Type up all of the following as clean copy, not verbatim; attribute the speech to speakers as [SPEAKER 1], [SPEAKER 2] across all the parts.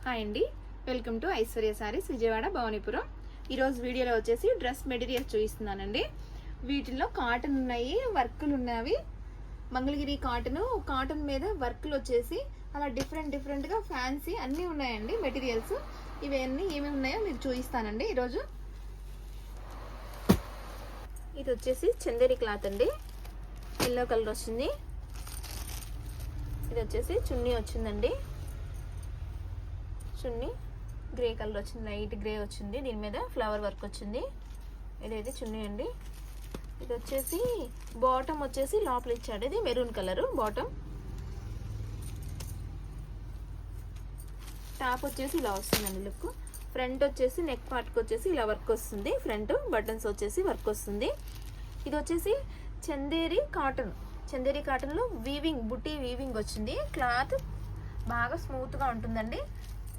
[SPEAKER 1] Hi అండి, welcome to Aishwarya saris Vijayawada Bhavanipuram. ఈరోజు వీడియోలో వచ్చేసి డ్రెస్ మెటీరియల్స్ చూపిస్తున్నానండి. వీటిల్లో కాటన్ ఉన్నాయి, వర్కులు ఉన్నవి. మంగళగిరి కాటన్ మీద వర్కులు వచ్చేసి అలా డిఫరెంట్గా ఫ్యాన్సీ అన్నీ ఉన్నాయండి మెటీరియల్స్. ఇవన్నీ ఏమేమి ఉన్నాయో మీకు చూపిస్తానండి ఈరోజు. ఇది వచ్చేసి చందేరి క్లాత్ అండి, ఎల్లో కలర్ వచ్చింది. ఇది వచ్చేసి చున్నీ వచ్చిందండి, చున్నీ గ్రే కలర్ వచ్చింది, లైట్ గ్రే వచ్చింది. దీని మీద ఫ్లవర్ వర్క్ వచ్చింది. ఇదైతే చున్నీ అండి. ఇది వచ్చేసి బాటమ్ వచ్చేసి లోపల ఇచ్చాడు, ఇది మెరూన్ కలర్ బాటమ్. టాప్ వచ్చేసి ఇలా వస్తుందండి లుక్. ఫ్రంట్ వచ్చేసి నెక్ పార్ట్కి వచ్చేసి ఇలా వర్క్ వస్తుంది, ఫ్రంట్ బటన్స్ వచ్చేసి వర్క్ వస్తుంది. ఇది వచ్చేసి చందేరి కాటన్లో వీవింగ్, బుట్టి వీవింగ్ వచ్చింది. క్లాత్ బాగా స్మూత్గా ఉంటుందండి.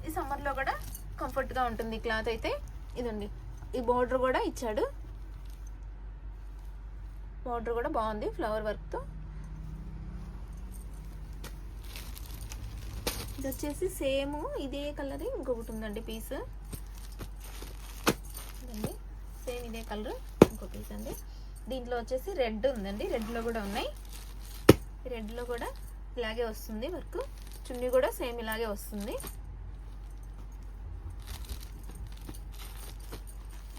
[SPEAKER 1] ఈ సమ్మర్లో కూడా కంఫర్ట్గా ఉంటుంది క్లాత్ అయితే. ఇదండి, ఈ బోర్డర్ కూడా ఇచ్చాడు, బోర్డర్ కూడా బాగుంది ఫ్లవర్ వర్క్తో. ఇది వచ్చేసి సేమ్ ఇదే కలర్ ఇంకొకటి ఉందండి పీస్, ఇదండి సేమ్ ఇదే కలర్ ఇంకో పీస్ అండి. దీంట్లో వచ్చేసి రెడ్ ఉందండి, రెడ్లో కూడా ఉన్నాయి. రెడ్లో కూడా ఇలాగే వస్తుంది వర్క్. చున్నీ కూడా సేమ్ ఇలాగే వస్తుంది.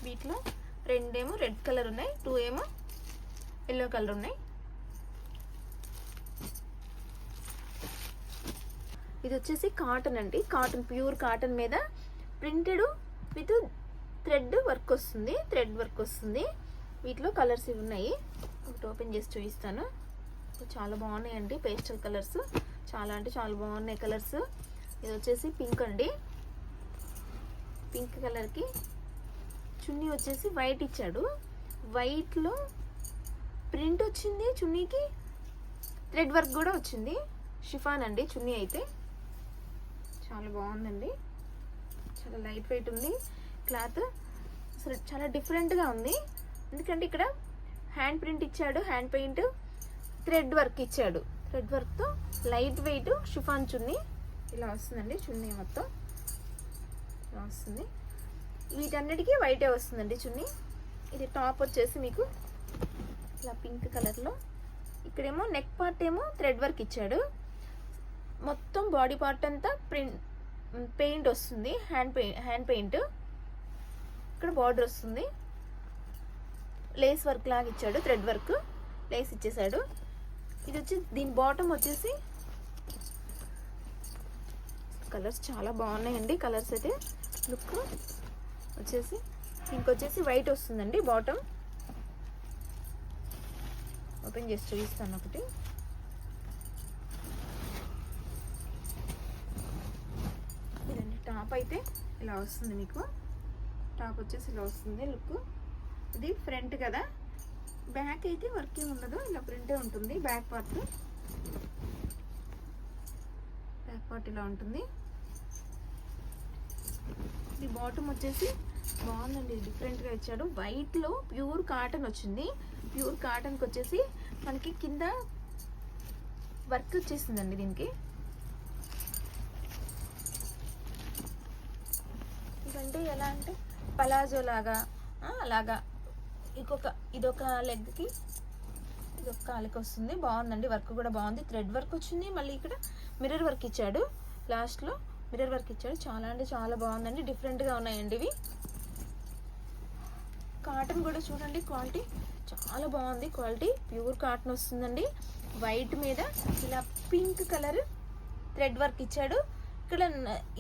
[SPEAKER 1] వీటిలో రెండేమో రెడ్ కలర్ ఉన్నాయి, 2 ఏమో ఎల్లో కలర్ ఉన్నాయి. ఇది వచ్చేసి కాటన్ అండి, కాటన్ ప్యూర్ కాటన్ మీద ప్రింటెడ్ విత్ థ్రెడ్ వర్క్ వస్తుంది. వీటిలో కలర్స్ ఇవి ఉన్నాయి, ఒకటి ఓపెన్ చేసి చూపిస్తాను. చాలా బాగున్నాయండి, పేస్టల్ కలర్స్, చాలా అంటే చాలా బాగున్నాయి కలర్స్. ఇది వచ్చేసి పింక్ అండి, పింక్ కలర్కి చున్నీ వచ్చేసి వైట్ ఇచ్చాడు. వైట్లో ప్రింట్ వచ్చింది, చున్నీకి థ్రెడ్ వర్క్ కూడా వచ్చింది. షిఫాన్ అండి చున్నీ అయితే, చాలా బాగుందండి, చాలా లైట్ వెయిట్ ఉంది క్లాత్. అసలు చాలా డిఫరెంట్గా ఉంది, ఎందుకంటే ఇక్కడ హ్యాండ్ ప్రింట్ ఇచ్చాడు, హ్యాండ్ పెయింట్, థ్రెడ్ వర్క్ ఇచ్చాడు. థ్రెడ్ వర్క్తో లైట్ వెయిట్ షిఫాన్ చున్నీ ఇలా వస్తుందండి. చున్నీ మొత్తం ఇలా వస్తుంది. వీటన్నిటికీ వైటే వస్తుందండి చున్నీ. ఇది టాప్ వచ్చేసి మీకు ఇలా పింక్ కలర్లో, ఇక్కడేమో నెక్ పార్ట్ ఏమో థ్రెడ్ వర్క్ ఇచ్చాడు. మొత్తం బాడీ పార్ట్ అంతా పెయింట్ వస్తుంది, హ్యాండ్ పెయింట్. ఇక్కడ బార్డర్ వస్తుంది, లేస్ వర్క్ లాగా ఇచ్చాడు, థ్రెడ్ వర్క్ లేస్ ఇచ్చేసాడు. ఇది వచ్చి దీని బాటమ్ వచ్చేసి కలర్స్ చాలా బాగున్నాయండి. కలర్స్ అయితే లుక్ వచ్చేసి ఇంకొచ్చేసి వైట్ వస్తుందండి బాటమ్. ఓపెన్ చేసి చూపిస్తాను ఒకటి. ఇదండి టాప్ అయితే ఇలా వస్తుంది మీకు. టాప్ వచ్చేసి ఇలా వస్తుంది లుక్. ఇది ఫ్రంట్ కదా, బ్యాక్ అయితే వర్కింగ్ ఉండదు, ఇలా ప్రింటే ఉంటుంది. బ్యాక్ పార్ట్ ఇలా ఉంటుంది. ఇది బాటమ్ వచ్చేసి బాగుందండి, డిఫరెంట్గా ఇచ్చాడు. వైట్లో ప్యూర్ కాటన్ వచ్చింది. ప్యూర్ కాటన్కి వచ్చేసి మనకి కింద వర్క్ వచ్చేసిందండి. దీనికి ఇదంటే ఎలా అంటే పలాజో లాగా అలాగా ఇదొక లెగ్కి ఇదొక కాలికి వస్తుంది. బాగుందండి, వర్క్ కూడా బాగుంది, థ్రెడ్ వర్క్ వచ్చింది. మళ్ళీ ఇక్కడ మిర్రర్ వర్క్ ఇచ్చాడు, లాస్ట్లో మిర్రర్ వర్క్ ఇచ్చాడు. చాలా అంటే చాలా బాగుందండి, డిఫరెంట్గా ఉన్నాయండి ఇవి. కాటన్ కూడా చూడండి, క్వాలిటీ చాలా బాగుంది. క్వాలిటీ ప్యూర్ కాటన్ వస్తుందండి. వైట్ మీద ఇలా పింక్ కలర్ థ్రెడ్ వర్క్ ఇచ్చాడు.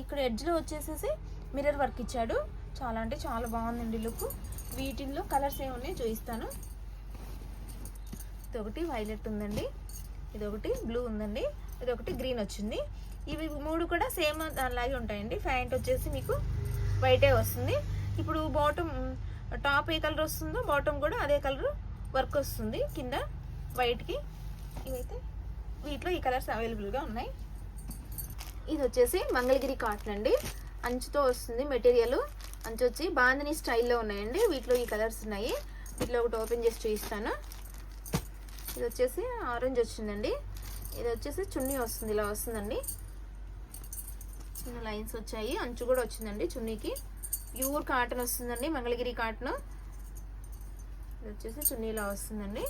[SPEAKER 1] ఇక్కడ ఎడ్జ్లో వచ్చేసేసి మిర్రర్ వర్క్ ఇచ్చాడు. చాలా అంటే చాలా బాగుందండి లుక్. వీటిల్లో కలర్స్ ఏమున్నాయి చూపిస్తాను. ఇదొకటి వైలెట్ ఉందండి, ఇదొకటి బ్లూ ఉందండి, ఇదొకటి గ్రీన్ వచ్చింది. ఇవి 3 కూడా సేమ్ అలాగే ఉంటాయండి. ప్యాంట్ వచ్చేసి మీకు వైటే వస్తుంది. ఇప్పుడు బాటమ్ టాప్ ఏ కలర్ వస్తుందో బాటమ్ కూడా అదే కలర్ వర్క్ వస్తుంది కింద వైట్కి. ఇవైతే వీటిలో ఈ కలర్స్ అవైలబుల్గా ఉన్నాయి. ఇది వచ్చేసి మంగళగిరి కాటన్ అండి, అంచుతో వస్తుంది మెటీరియల్. అంచు వచ్చి బాందిని స్టైల్లో ఉన్నాయండి. వీటిలో ఈ కలర్స్ ఉన్నాయి. వీటిలో ఒకటి ఓపెన్ చేసి చూపిస్తాను. ఇది వచ్చేసి ఆరెంజ్ వచ్చిందండి. ఇది వచ్చేసి చున్నీ వస్తుంది, ఇలా వస్తుందండి. చిన్న లైన్స్ వచ్చాయి, అంచు కూడా వచ్చిందండి చున్నీకి. ప్యూర్ కాటన్ వస్తుందండి, మంగళగిరి కాటన్. ఇది వచ్చేసి చున్నీలా వస్తుందండి.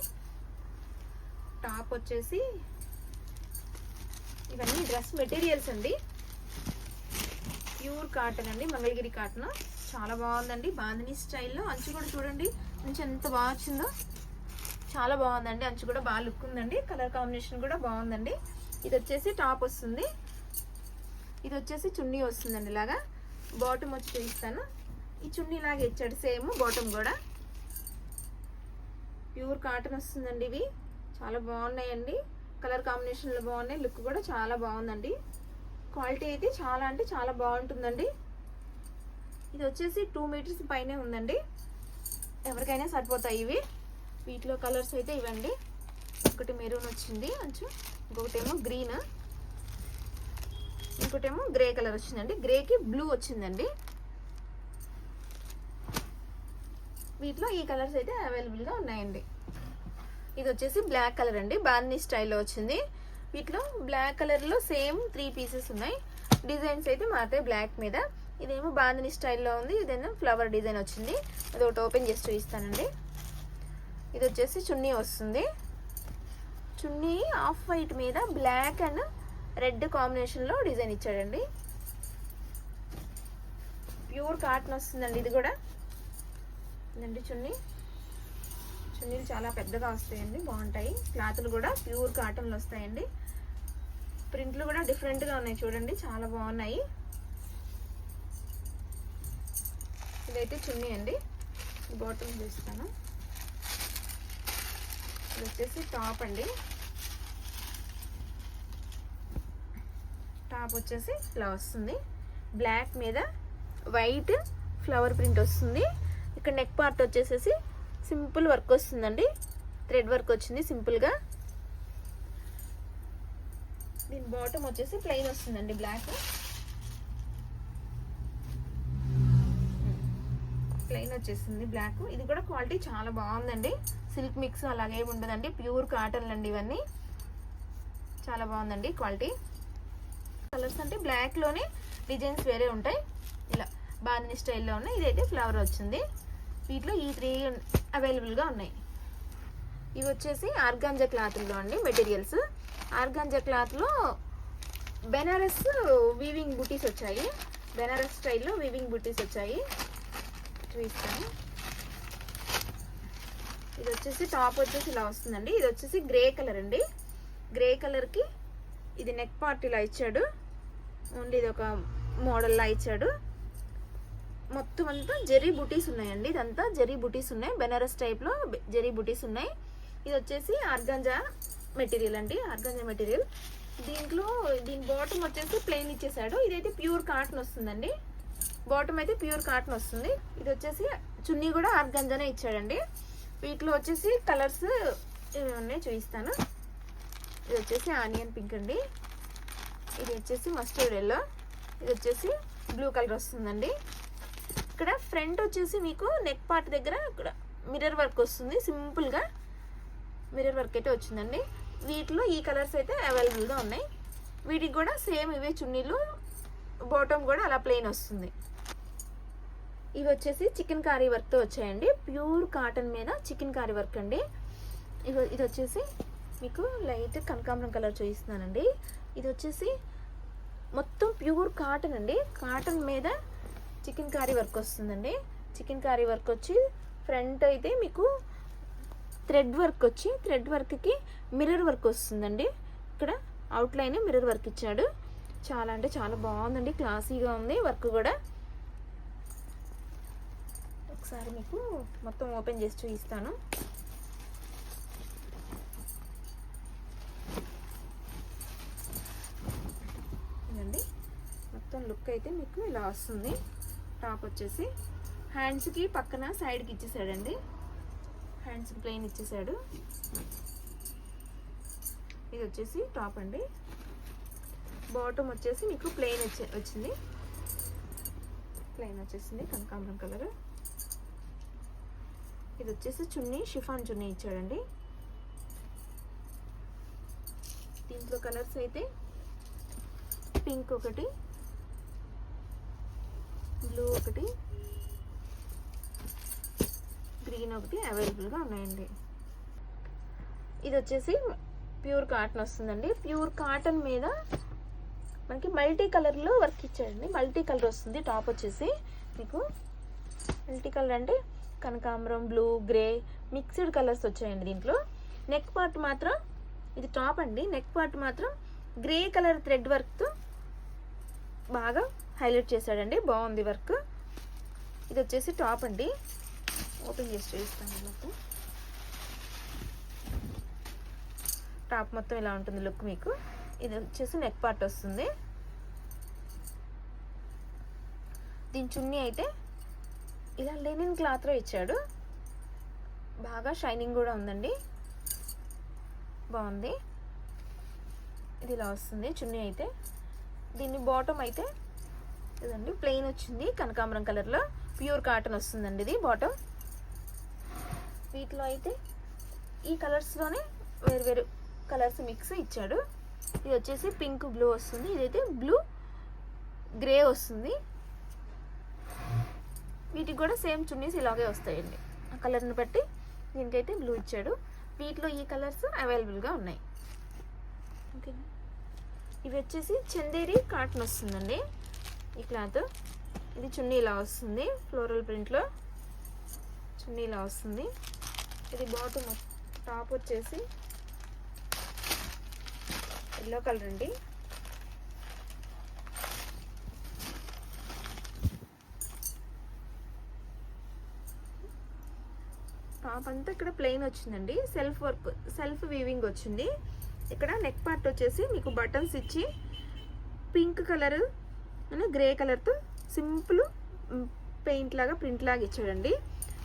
[SPEAKER 1] టాప్ వచ్చేసి ఇవన్నీ డ్రెస్ మెటీరియల్స్ అండి, ప్యూర్ కాటన్ అండి, మంగళగిరి కాటన్. చాలా బాగుందండి, బాందిని స్టైల్లో. అంచు కూడా చూడండి మంచి ఎంత బాగా వచ్చిందో, చాలా బాగుందండి. అంచు కూడా బాగా లుక్ ఉందండి, కలర్ కాంబినేషన్ కూడా బాగుందండి. ఇది వచ్చేసి టాప్ వస్తుంది, ఇది వచ్చేసి చున్నీ వస్తుందండి. ఇలాగా బాటమ్ వచ్చి చూపిస్తాను. ఈ చున్నీ లాగా ఇచ్చాడు సేమ్, బాటమ్ కూడా ప్యూర్ కాటన్ వస్తుందండి. ఇవి చాలా బాగున్నాయండి, కలర్ కాంబినేషన్లో బాగున్నాయి, లుక్ కూడా చాలా బాగుందండి. క్వాలిటీ అయితే చాలా అంటే చాలా బాగుంటుందండి. ఇది వచ్చేసి 2 మీటర్స్ పైనే ఉందండి, ఎవరికైనా సరిపోతాయి ఇవి. వీటిలో కలర్స్ అయితే ఇవ్వండి. ఒకటి మెరూన్ వచ్చింది అంచు, ఇంకొకటేమో గ్రీన్, ఇంకోటేమో గ్రే కలర్ వచ్చిందండి. గ్రేకి బ్లూ వచ్చిందండి. వీటిలో ఈ కలర్స్ అయితే అవైలబుల్గా ఉన్నాయండి. ఇది వచ్చేసి బ్లాక్ కలర్ అండి, బాందిని స్టైల్లో వచ్చింది. వీటిలో బ్లాక్ కలర్లో సేమ్ 3 పీసెస్ ఉన్నాయి. డిజైన్స్ అయితే మారుతాయి బ్లాక్ మీద. ఇదేమో బాందిని స్టైల్లో ఉంది, ఇదేమో ఫ్లవర్ డిజైన్ వచ్చింది. అది ఒకటి ఓపెన్ చేసి చూపిస్తానండి. ఇది వచ్చేసి చున్నీ వస్తుంది. చున్నీ ఆఫ్ వైట్ మీద బ్లాక్ అండ్ రెడ్ కాంబినేషన్లో డిజైన్ ఇచ్చాడండి. ప్యూర్ కాటన్ వస్తుందండి. ఇది కూడా ఇదండి చున్నీ. చున్నీలు చాలా పెద్దగా వస్తాయండి, బాగుంటాయి. క్లాతులు కూడా ప్యూర్ కాటన్లు వస్తాయండి. ప్రింట్లు కూడా డిఫరెంట్గా ఉన్నాయి చూడండి, చాలా బాగున్నాయి. ఇదైతే చున్నీ అండి, బాటమ్ చూస్తాను. ఇది వచ్చేసి టాప్ అండి. టాప్ వచ్చేసి ఇలా వస్తుంది, బ్లాక్ మీద వైట్ ఫ్లవర్ ప్రింట్ వస్తుంది. ఇక్కడ నెక్ పార్ట్ వచ్చేసేసి సింపుల్ వర్క్ వస్తుందండి, థ్రెడ్ వర్క్ వచ్చింది సింపుల్గా. దీని బాటమ్ వచ్చేసి ప్లెయిన్ వస్తుందండి, బ్లాక్ ప్లెయిన్ వచ్చేసింది బ్లాక్. ఇది కూడా క్వాలిటీ చాలా బాగుందండి, సిల్క్ మిక్స్ అలాగే ఉండదండి, ప్యూర్ కాటన్ అండి ఇవన్నీ. చాలా బాగుందండి క్వాలిటీ. కలర్స్ అంటే బ్లాక్లోనే డిజైన్స్ వేరే ఉంటాయి, ఇలా బాందిని స్టైల్లో ఉన్నాయి. ఇదైతే ఫ్లవర్ వచ్చింది. వీటిలో ఈ 3 అవైలబుల్గా ఉన్నాయి. ఇవి వచ్చేసి ఆర్గాంజా క్లాత్లో అండి మెటీరియల్స్. ఆర్గాంజా క్లాత్లో బెనారస్ వీవింగ్ బుటీస్ వచ్చాయి, బెనారస్ స్టైల్లో వీవింగ్ బుటీస్ వచ్చాయి, చూపిస్తాను. ఇది వచ్చేసి టాప్ వచ్చేసి ఇలా వస్తుందండి. ఇది వచ్చేసి గ్రే కలర్ అండి, గ్రే కలర్కి ఇది నెక్ పార్ట్ ఇలా ఇచ్చాడు, ఓన్లీ ఇది ఒక మోడల్లా ఇచ్చాడు. మొత్తం అంతా జెరీ బుటీస్ ఉన్నాయండి, ఇదంతా జెరీ బుటీస్ ఉన్నాయి, బెనారస్ టైప్లో జెరీ బుటీస్ ఉన్నాయి. ఇది వచ్చేసి ఆర్గాంజా మెటీరియల్ అండి, ఆర్గాంజా మెటీరియల్. దీంట్లో దీని బాటమ్ వచ్చేసి ప్లెయిన్ ఇచ్చేసాడు. ఇదైతే ప్యూర్ కాటన్ వస్తుందండి, బాటమ్ అయితే ప్యూర్ కాటన్ వస్తుంది. ఇది వచ్చేసి చున్నీ కూడా ఆర్గాంజానే ఇచ్చాడండి. వీటిలో వచ్చేసి కలర్స్ ఉన్నాయి, చూపిస్తాను. ఇది వచ్చేసి ఆనియన్ పింక్ అండి, ఇది వచ్చేసి మస్టర్డ్ ఎల్లో, ఇది వచ్చేసి బ్లూ కలర్ వస్తుందండి. ఇక్కడ ఫ్రంట్ వచ్చేసి మీకు నెక్ పార్ట్ దగ్గర ఇక్కడ మిర్రర్ వర్క్ వస్తుంది, సింపుల్గా మిర్రర్ వర్క్ అయితే వచ్చిందండి. వీటిలో ఈ కలర్స్ అయితే అవైలబుల్గా ఉన్నాయి. వీటికి కూడా సేమ్ ఇవే చున్నీలు, బాటమ్ కూడా అలా ప్లెయిన్ వస్తుంది. ఇవి వచ్చేసి చికెన్ కారీ వర్క్తో వచ్చాయండి, ప్యూర్ కాటన్ మీద చికెన్ కారీ వర్క్ అండి. ఇది వచ్చేసి మీకు లైట్ కనకాంబరం కలర్ చూపిస్తున్నానండి. ఇది వచ్చేసి మొత్తం ప్యూర్ కాటన్ అండి, కాటన్ మీద చికెన్ కారీ వర్క్ వస్తుందండి. చికెన్ కారీ వర్క్ వచ్చి ఫ్రంట్ అయితే మీకు థ్రెడ్ వర్క్ వచ్చి థ్రెడ్ వర్క్కి మిర్రర్ వర్క్ వస్తుందండి. ఇక్కడ అవుట్లైన్ మిర్రర్ వర్క్ ఇచ్చాడు. చాలా అంటే చాలా బాగుందండి, క్లాసీగా ఉంది వర్క్ కూడా. ఒకసారి మీకు మొత్తం ఓపెన్ చేసి చూపిస్తాను. ఇదండి మొత్తం లుక్ అయితే మీకు ఇలా వస్తుంది. టాప్ వచ్చేసి హ్యాండ్స్కి పక్కన సైడ్కి ఇచ్చేసాడండి, హ్యాండ్స్కి ప్లెయిన్ ఇచ్చేసాడు. ఇది వచ్చేసి టాప్ అండి. బాటమ్ వచ్చేసి మీకు ప్లెయిన్ వచ్చింది, ప్లెయిన్ వచ్చేసింది కనకాంబరం కలర్. ఇది వచ్చేసి చున్నీ షిఫాన్ చున్నీ ఇచ్చాడండి. దీంట్లో కలర్స్ అయితే పింక్ ఒకటి, బ్లూ ఒకటి, గ్రీన్ ఒకటి అవైలబుల్గా ఉన్నాయండి. ఇది వచ్చేసి ప్యూర్ కాటన్ వస్తుందండి. ప్యూర్ కాటన్ మీద మనకి మల్టీ కలర్లో వర్క్ ఇచ్చాడండి. మల్టీ కలర్ వస్తుంది. టాప్ వచ్చేసి మీకు మల్టీ కలర్ అంటే కనకాంబరం, బ్లూ, గ్రే మిక్స్డ్ కలర్స్ వచ్చాయండి దీంట్లో. నెక్ పార్ట్ మాత్రం ఇది టాప్ అండి. నెక్ పార్ట్ మాత్రం గ్రే కలర్ థ్రెడ్ వర్క్తో బాగా హైలైట్ చేశాడండి. బాగుంది వర్క్. ఇది వచ్చేసి టాప్ అండి. ఓపెన్ చేసి చూపిస్తాను. మొత్తం టాప్ మొత్తం ఇలా ఉంటుంది లుక్ మీకు. ఇది వచ్చేసి నెక్ పార్ట్ వస్తుంది. దీని చున్నీ అయితే ఇలా లెనిన్ క్లాత్లో ఇచ్చాడు. బాగా షైనింగ్ కూడా ఉందండి. బాగుంది. ఇది ఇలా వస్తుంది చున్నీ అయితే. దీన్ని బాటమ్ అయితే ఇదండి ప్లెయిన్ వచ్చింది కనకాంబరం కలర్లో. ప్యూర్ కాటన్ వస్తుందండి ఇది బాటమ్. వీటిలో అయితే ఈ కలర్స్లోనే వేరు వేరు కలర్స్ మిక్స్ ఇచ్చాడు. ఇది వచ్చేసి పింక్ బ్లూ వస్తుంది. ఇదైతే బ్లూ గ్రే వస్తుంది. వీటికి కూడా సేమ్ చున్నీస్ ఇలాగే వస్తాయండి. ఆ కలర్ని బట్టి దీనికైతే బ్లూ ఇచ్చాడు. వీటిలో ఈ కలర్స్ అవైలబుల్గా ఉన్నాయి. ఓకేనా. ఇవి వచ్చేసి చందేరి కాటన్ వస్తుందండి ఈ క్లాత్. ఇది చున్నీ ఇలా వస్తుంది ఫ్లోరల్ ప్రింట్లో. చున్నీ ఇలా వస్తుంది. ఇది బాటమ్. టాప్ వచ్చేసి ఎల్లో కలర్ అండి. టాప్ అంతా ఇక్కడ ప్లెయిన్ వచ్చిందండి. సెల్ఫ్ వర్క్, సెల్ఫ్ వీవింగ్ వచ్చింది. ఇక్కడ నెక్ పార్ట్ వచ్చేసి మీకు బటన్స్ ఇచ్చి పింక్ కలర్ గ్రే కలర్తో సింపుల్ పెయింట్ లాగా ప్రింట్ లాగా ఇచ్చాడండి.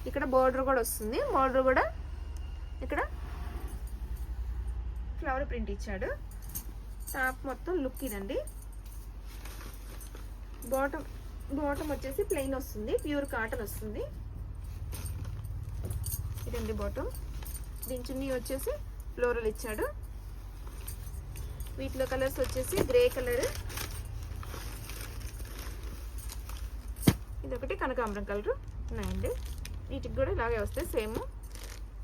[SPEAKER 1] ఇక్కడ బార్డర్ కూడా వస్తుంది. బార్డర్ కూడా ఇక్కడ ఫ్లవర్ ప్రింట్ ఇచ్చాడు. టాప్ మొత్తం లుక్ ఇదండి. బాటమ్ వచ్చేసి ప్లెయిన్ వస్తుంది. ప్యూర్ కాటన్ వస్తుంది. ఇదండి బాటమ్. దీని చున్నీ వచ్చేసి ఫ్లోరల్ ఇచ్చాడు. వీటిలో కలర్స్ వచ్చేసి గ్రే కలర్, ఇదొకటి కనకాంబరం కలర్ ఉన్నాయండి. వీటికి కూడా ఇలాగే వస్తాయి సేమ్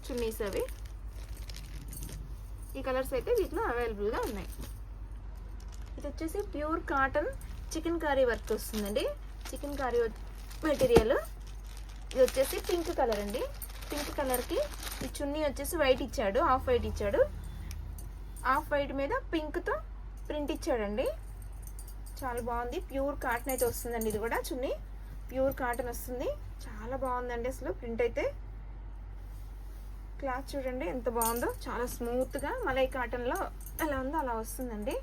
[SPEAKER 1] చున్నీస్ అవి. ఈ కలర్స్ అయితే వీటిలో అవైలబుల్గా ఉన్నాయి. ఇది వచ్చేసి pure cotton chikankari work వస్తుందండి. Chikankari material. ఇది వచ్చేసి పింక్ కలర్ అండి. పింక్ కలర్కి ఈ చున్నీ వచ్చేసి వైట్ ఇచ్చాడు. హాఫ్ వైట్ ఇచ్చాడు. హాఫ్ వైట్ మీద పింక్తో ప్రింట్ ఇచ్చాడండి. చాలా బాగుంది. ప్యూర్ కాటన్ అయితే వస్తుందండి. ఇది కూడా చున్నీ ప్యూర్ కాటన్ వస్తుంది. చాలా బాగుందండి అసలు ప్రింట్ అయితే. క్లాత్ చూడండి ఎంత బాగుందో. చాలా స్మూత్గా మలై కాటన్లో ఎలా ఉందో అలా వస్తుందండి.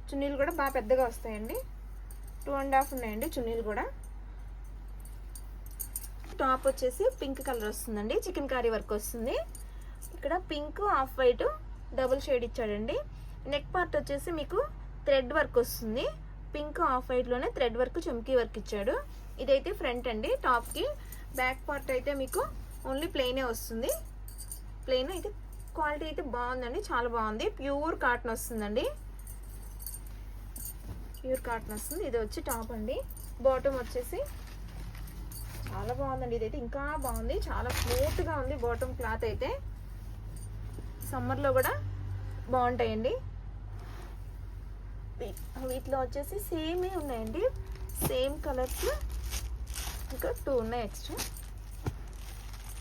[SPEAKER 1] చున్నీలు కూడా బాగా పెద్దగా వస్తాయండి. 2.5 ఉన్నాయండి చున్నీలు కూడా. టాప్ వచ్చేసి పింక్ కలర్ వస్తుందండి. చికెన్ కర్రీ వర్క్ వస్తుంది. ఇక్కడ pink half white double shade ఇచ్చాడండి. నెక్ పార్ట్ వచ్చేసి మీకు థ్రెడ్ వర్క్ వస్తుంది. పింక్ హాఫ్ వైట్లోనే థ్రెడ్ వర్క్ చమ్కీ వర్క్ ఇచ్చాడు. ఇదైతే ఫ్రంట్ అండి టాప్కి. బ్యాక్ పార్ట్ అయితే మీకు ఓన్లీ ప్లెయినే వస్తుంది. ప్లెయిన్ అయితే క్వాలిటీ అయితే బాగుందండి. చాలా బాగుంది. ప్యూర్ కాటన్ వస్తుందండి. ప్యూర్ కాటన్ వస్తుంది. ఇది వచ్చి టాప్ అండి. బాటమ్ వచ్చేసి చాలా బాగుందండి. ఇదైతే ఇంకా బాగుంది. చాలా స్మూత్గా ఉంది బాటమ్ క్లాత్ అయితే. సమ్మర్లో కూడా బాగుంటాయండి. వీటిలో వచ్చేసి సేమే ఉన్నాయండి. సేమ్ కలర్స్ ఇంకా 2 ఉన్నాయి ఎక్స్ట్రా.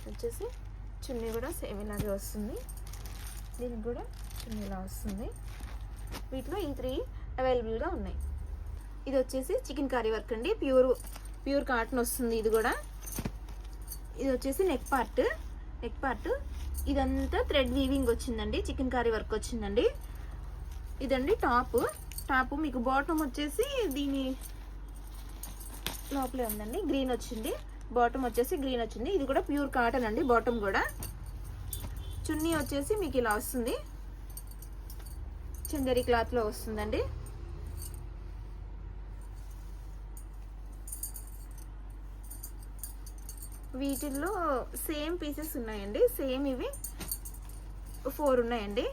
[SPEAKER 1] వచ్చేసి చున్నీ కూడా సేమ్ ఇలాగే వస్తుంది. దీనికి కూడా చున్నీ ఇలా వస్తుంది. వీటిలో ఈ 3 అవైలబుల్గా ఉన్నాయి. ఇది వచ్చేసి చికెన్ కర్రీ వర్క్ అండి. ప్యూర్ కాటన్ వస్తుంది. ఇది కూడా. ఇది వచ్చేసి నెక్ పార్ట్ ఇదంతా థ్రెడ్ వీవింగ్ వచ్చిందండి. చికెన్ కర్రీ వర్క్ వచ్చిందండి. ఇదండి టాప్ మీకు బాటమ్ వచ్చేసి దీని లోపలే ఉందండి. గ్రీన్ వచ్చింది. బాటమ్ వచ్చేసి గ్రీన్ వచ్చింది. ఇది కూడా ప్యూర్ కాటన్ అండి. బాటమ్ కూడా. చున్నీ వచ్చేసి మీకు ఇలా వస్తుంది. చందేరి క్లాత్లో వస్తుందండి. వీటిల్లో సేమ్ పీసెస్ ఉన్నాయండి. సేమ్ ఇవి 4 ఉన్నాయండి.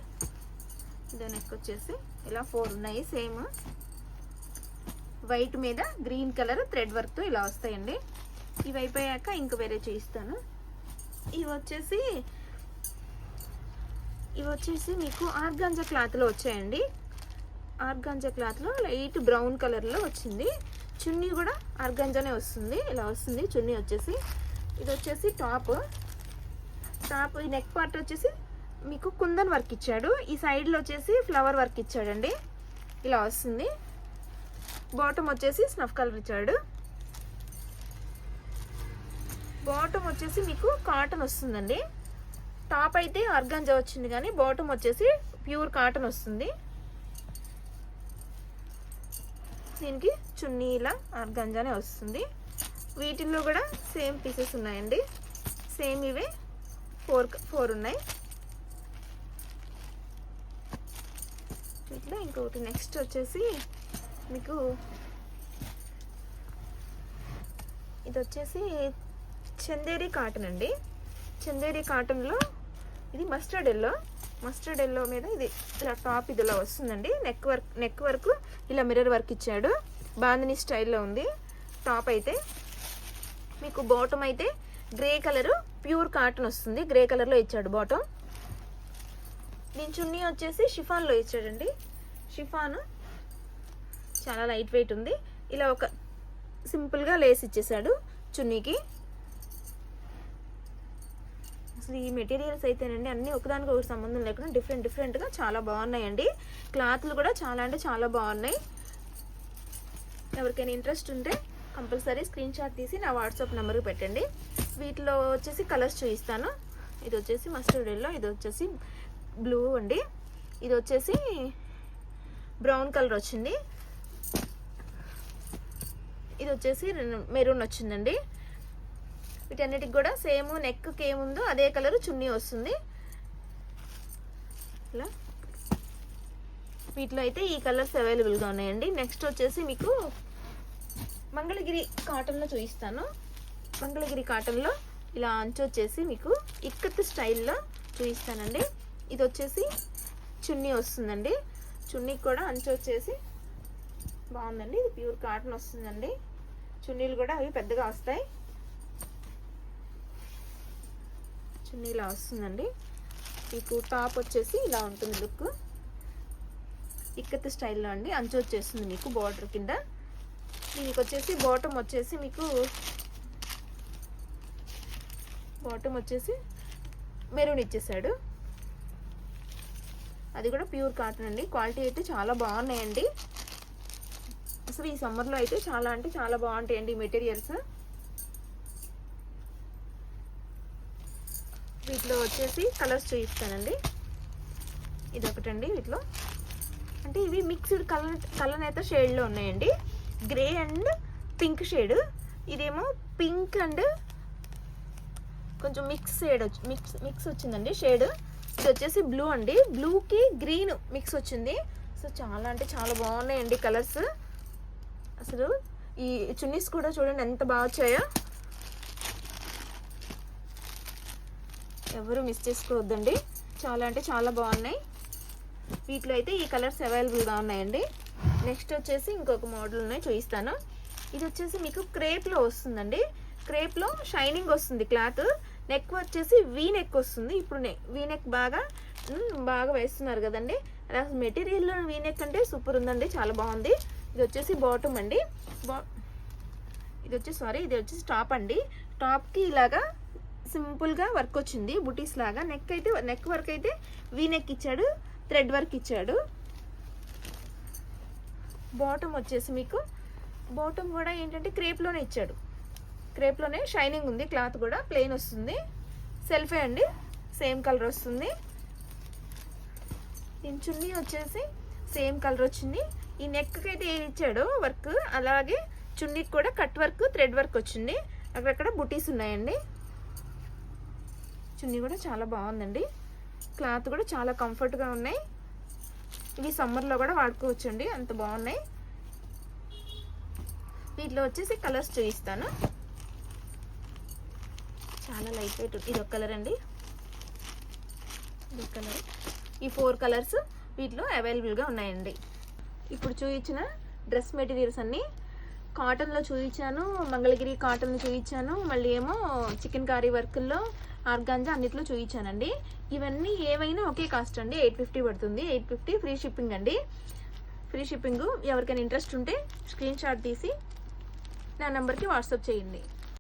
[SPEAKER 1] ఇదో నెక్ వచ్చేసి ఇలా 4 ఉన్నాయి సేమ్. వైట్ మీద గ్రీన్ కలర్ థ్రెడ్ వర్క్తో ఇలా వస్తాయండి. ఇవి అయిపోయాక ఇంక వేరే చూపిస్తాను. ఇవి వచ్చేసి మీకు ఆర్గాంజా క్లాత్లో వచ్చాయండి. ఆర్గాంజా క్లాత్లో లైట్ బ్రౌన్ కలర్లో వచ్చింది. చున్నీ కూడా ఆర్గాంజానే వస్తుంది, ఇలా వస్తుంది చున్నీ వచ్చేసి. ఇది వచ్చేసి టాప్ ఈ నెక్ పార్ట్ వచ్చేసి మీకు కుందన్ వర్క్ ఇచ్చాడు. ఈ సైడ్లో వచ్చేసి ఫ్లవర్ వర్క్ ఇచ్చాడండి, ఇలా వస్తుంది. బాటమ్ వచ్చేసి స్నఫ్ కలర్ ఇచ్చాడు. బాటమ్ వచ్చేసి మీకు కాటన్ వస్తుందండి. టాప్ అయితే ఆర్గాంజా వచ్చింది కానీ బాటమ్ వచ్చేసి ప్యూర్ కాటన్ వస్తుంది. దీనికి చున్నీ ఇలా ఆర్గాంజానే వస్తుంది. వీటిల్లో కూడా సేమ్ పీసెస్ ఉన్నాయండి, సేమ్ ఇవే ఫోర్ ఉన్నాయి. ఇట్లా ఇంకొకటి నెక్స్ట్ వచ్చేసి మీకు ఇది వచ్చేసి చందేరి కాటన్ అండి. చందేరి కాటన్లో ఇది మస్టర్డ్ ఎల్లో మీద ఇది ఇలా టాప్ ఇదిలా వస్తుందండి. నెక్ వర్క్ ఇలా మిర్రర్ వర్క్ ఇచ్చాడు, బాందిని స్టైల్లో ఉంది టాప్ అయితే. మీకు బాటమ్ అయితే గ్రే కలర్ ప్యూర్ కాటన్ వస్తుంది, గ్రే కలర్లో ఇచ్చాడు బాటమ్. దీని చున్నీ వచ్చేసి షిఫాన్లో ఇచ్చాడండి. షిఫాన్ చాలా లైట్ వెయిట్ ఉంది. ఇలా ఒక సింపుల్గా లేస్ ఇచ్చేసాడు చున్నీకి. అసలు ఈ మెటీరియల్స్ అయితేనండి అన్నీ ఒకదానికి ఒకటి సంబంధం లేకుండా డిఫరెంట్గా చాలా బాగున్నాయండి. క్లాత్లు కూడా చాలా అంటే చాలా బాగున్నాయి. ఎవరికైనా ఇంట్రెస్ట్ ఉంటే కంపల్సరీ స్క్రీన్ షాట్ తీసి నా వాట్సాప్ నెంబర్కి పెట్టండి. వీటిలో వచ్చేసి కలర్స్ చూపిస్తాను. ఇది వచ్చేసి మస్టర్డ్ ఎల్లో, ఇది వచ్చేసి బ్లూ అండి, ఇది వచ్చేసి బ్రౌన్ కలర్ వచ్చింది, ఇది వచ్చేసి మెరూన్ వచ్చిందండి. వీటన్నిటికి కూడా సేమ్ నెక్కి ఏముందో అదే కలర్ చున్నీ వస్తుంది. ఇలా వీటిలో అయితే ఈ కలర్స్ అవైలబుల్గా ఉన్నాయండి. నెక్స్ట్ వచ్చేసి మీకు మంగళగిరి కాటన్లో చూపిస్తాను. మంగళగిరి కాటన్లో ఇలా అంచు వచ్చేసి మీకు ఇక్కత్ స్టైల్లో చూపిస్తానండి. ఇది వచ్చేసి చున్నీ వస్తుందండి. చున్నీకి కూడా అంచు వచ్చేసి బాగుందండి. ఇది ప్యూర్ కాటన్ వస్తుందండి. చున్నీలు కూడా అవి పెద్దగా వస్తాయి. చున్నీ ఇలా వస్తుందండి. మీకు టాప్ వచ్చేసి ఇలా ఉంటుంది లుక్, ఇక్కత్ స్టైల్లో అండి. అంచు వచ్చేస్తుంది మీకు బార్డర్ కింద. దీనికి వచ్చేసి బాటమ్ వచ్చేసి మెరూన్ ఇచ్చేసాడు. అది కూడా ప్యూర్ కాటన్ అండి. క్వాలిటీ అయితే చాలా బాగున్నాయండి. అసలు ఈ సమ్మర్లో అయితే చాలా అంటే చాలా బాగుంటాయండి ఈ మెటీరియల్స్. వీటిలో వచ్చేసి కలర్స్ చూపిస్తానండి. ఇది ఒకటండి. వీటిలో అంటే ఇవి మిక్స్డ్ కలర్ అయితే షేడ్లో ఉన్నాయండి. గ్రే అండ్ పింక్ షేడ్, ఇదేమో పింక్ అండ్ కొంచెం మిక్స్ వచ్చిందండి షేడ్. ఇది వచ్చేసి బ్లూ అండి, బ్లూకి గ్రీన్ మిక్స్ వచ్చింది. సో చాలా అంటే చాలా బాగున్నాయండి కలర్స్. అసలు ఈ చున్నీస్ కూడా చూడండి ఎంత బాగా వచ్చాయో, ఎవరు మిస్ చేసుకోవద్దండి. చాలా అంటే చాలా బాగున్నాయి. వీటిలో అయితే ఈ కలర్స్ అవైలబుల్గా ఉన్నాయండి. నెక్స్ట్ వచ్చేసి ఇంకొక మోడల్ ఉన్నాయి చూపిస్తాను. ఇది వచ్చేసి మీకు క్రేప్లో వస్తుందండి. క్రేప్లో షైనింగ్ వస్తుంది క్లాత్. నెక్ వచ్చేసి వీ నెక్ వస్తుంది. ఇప్పుడు వీ నెక్ బాగా వేస్తున్నారు కదండి. అసలు మెటీరియల్లో వీ నెక్ అంటే సూపర్ ఉందండి, చాలా బాగుంది. ఇది వచ్చేసి బాటమ్ అండి. ఇది వచ్చేసి టాప్ అండి. టాప్కి ఇలాగా సింపుల్గా వర్క్ వచ్చింది బుటీస్ లాగా. నెక్ వర్క్ అయితే వీ నెక్ ఇచ్చాడు, థ్రెడ్ వర్క్ ఇచ్చాడు. బాటమ్ వచ్చేసి మీకు బాటమ్ కూడా ఏంటంటే క్రేప్లోనే ఇచ్చాడు. క్రేప్లోనే షైనింగ్ ఉంది. క్లాత్ కూడా ప్లెయిన్ వస్తుంది. సెల్ఫే అండి, సేమ్ కలర్ వస్తుంది. దీని చున్నీ వచ్చేసి సేమ్ కలర్ వచ్చింది. ఈ నెక్కి అయితే ఏది ఇచ్చాడో వర్క్ అలాగే చున్నీకి కూడా కట్ వర్క్ థ్రెడ్ వర్క్ వచ్చింది. అక్కడక్కడ బుటీస్ ఉన్నాయండి. చున్నీ కూడా చాలా బాగుందండి. క్లాత్ కూడా చాలా కంఫర్ట్గా ఉన్నాయి. ఇవి సమ్మర్లో కూడా వాడుకోవచ్చండి, అంత బాగున్నాయి. వీటిలో వచ్చేసి కలర్స్ చూపిస్తాను. చాలా లైట్ వెయిట్. ఇది ఒక కలర్ అండి, ఇది ఒక కలర్. ఈ 4 కలర్స్ వీటిలో అవైలబుల్గా ఉన్నాయండి. ఇప్పుడు చూపించిన డ్రెస్ మెటీరియల్స్ అన్నీ కాటన్లో చూపించాను, మంగళగిరి కాటన్లో చూపించాను, మళ్ళీ ఏమో చికెన్ కర్రీ వర్క్లో ఆర్గాంజా అన్నిట్లో చూపించానండి. ఇవన్నీ ఏవైనా ఒకే కాస్ట్ అండి, 850 పడుతుంది. 850 ఫ్రీ షిప్పింగ్ అండి. Free shipping. ఎవరికైనా ఇంట్రెస్ట్ ఉంటే స్క్రీన్ షాట్ తీసి నా నెంబర్కి వాట్సాప్ చేయండి.